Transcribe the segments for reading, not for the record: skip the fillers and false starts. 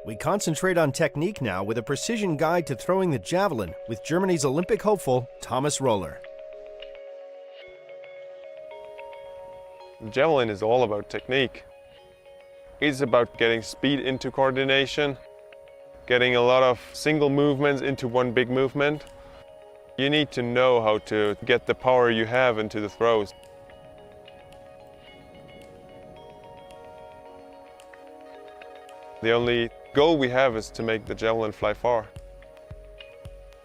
We concentrate on technique now with a precision guide to throwing the javelin with Germany's Olympic hopeful, Thomas Röhler. Javelin is all about technique. It's about getting speed into coordination, getting a lot of single movements into one big movement. You need to know how to get the power you have into the throws. The only goal we have is to make the javelin fly far.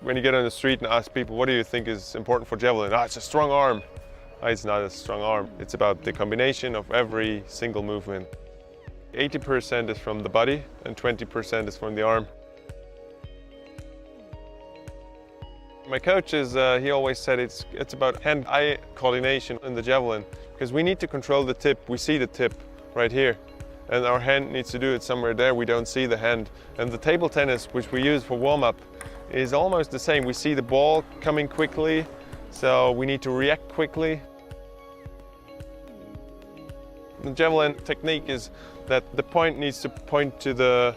When you get on the street and ask people, what do you think is important for javelin? It's a strong arm. It's not a strong arm. It's about the combination of every single movement. 80% is from the body and 20% is from the arm. My coach he always said it's about hand-eye coordination in the javelin, because we need to control the tip. We see the tip right here, and our hand needs to do it somewhere there. We don't see the hand. And the table tennis, which we use for warm-up, is almost the same. We see the ball coming quickly, so we need to react quickly. The javelin technique is that the point needs to point to the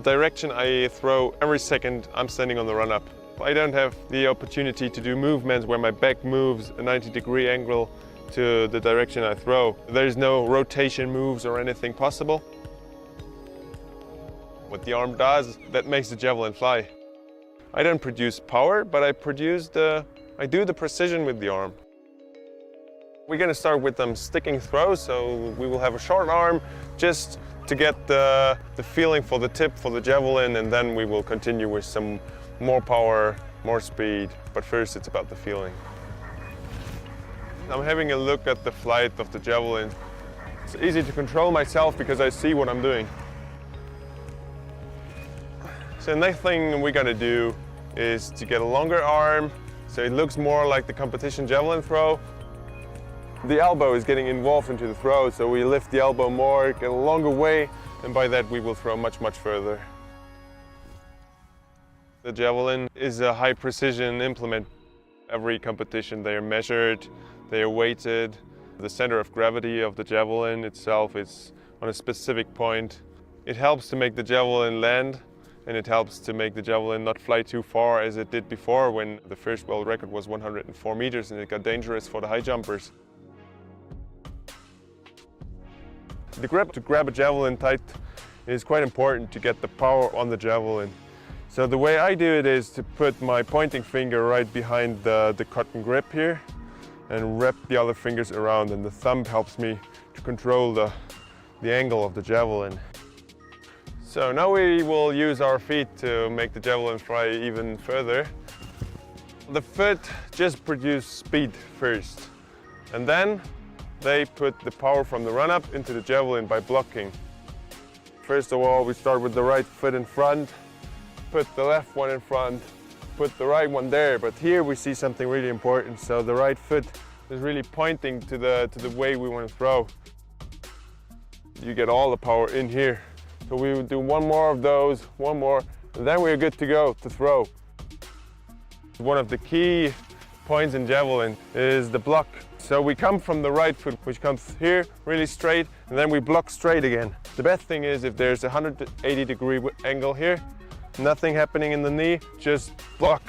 direction I throw every second I'm standing on the run-up. I don't have the opportunity to do movements where my back moves a 90-degree angle to the direction I throw. There's no rotation moves or anything possible. What the arm does, that makes the javelin fly. I don't produce power, but I do the precision with the arm. We're going to start with them sticking throws, so we will have a short arm just to get the feeling for the tip, for the javelin, and then we will continue with some more power, more speed, but first it's about the feeling. I'm having a look at the flight of the javelin. It's easy to control myself because I see what I'm doing. So the next thing we're going to do is to get a longer arm, so it looks more like the competition javelin throw. The elbow is getting involved into the throw, so we lift the elbow more, get a longer way, and by that we will throw much, much further. The javelin is a high precision implement. Every competition they are measured, they are weighted. The center of gravity of the javelin itself is on a specific point. It helps to make the javelin land, and it helps to make the javelin not fly too far as it did before, when the first world record was 104 meters and it got dangerous for the high jumpers. The grip to grab a javelin tight is quite important to get the power on the javelin. So the way I do it is to put my pointing finger right behind the cotton grip here and wrap the other fingers around, and the thumb helps me to control the angle of the javelin. So now we will use our feet to make the javelin fly even further. The foot just produces speed first, and then they put the power from the run-up into the javelin by blocking. First of all, we start with the right foot in front, put the left one in front, put the right one there. But here we see something really important. So the right foot is really pointing to the way we want to throw. You get all the power in here. So we will do one more of those, one more, and then we're good to go to throw. One of the key points in javelin is the block. So we come from the right foot, which comes here really straight, and then we block straight again. The best thing is if there's a 180-degree angle here, nothing happening in the knee, just block.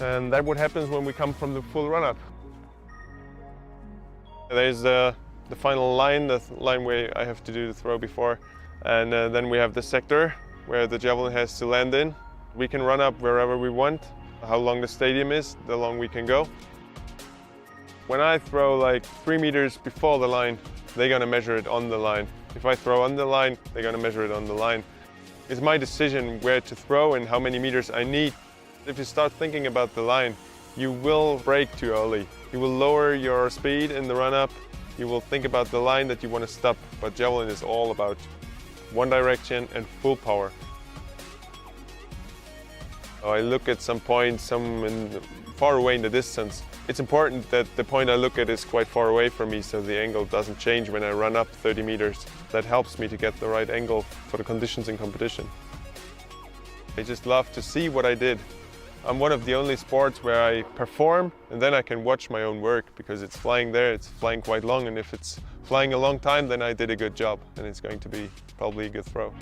And that's what happens when we come from the full run-up. There's the final line, the line where I have to do the throw before. And then we have the sector where the javelin has to land in. We can run up wherever we want. How long the stadium is, the long we can go. When I throw like 3 meters before the line, they're gonna measure it on the line. If I throw on the line, they're gonna measure it on the line. It's my decision where to throw and how many meters I need. If you start thinking about the line, you will break too early. You will lower your speed in the run-up. You will think about the line that you want to stop. But javelin is all about one direction and full power. I look at some points, far away in the distance. It's important that the point I look at is quite far away from me, so the angle doesn't change when I run up 30 meters. That helps me to get the right angle for the conditions in competition. I just love to see what I did. I'm one of the only sports where I perform and then I can watch my own work, because it's flying there, it's flying quite long, and if it's flying a long time, then I did a good job and it's going to be probably a good throw.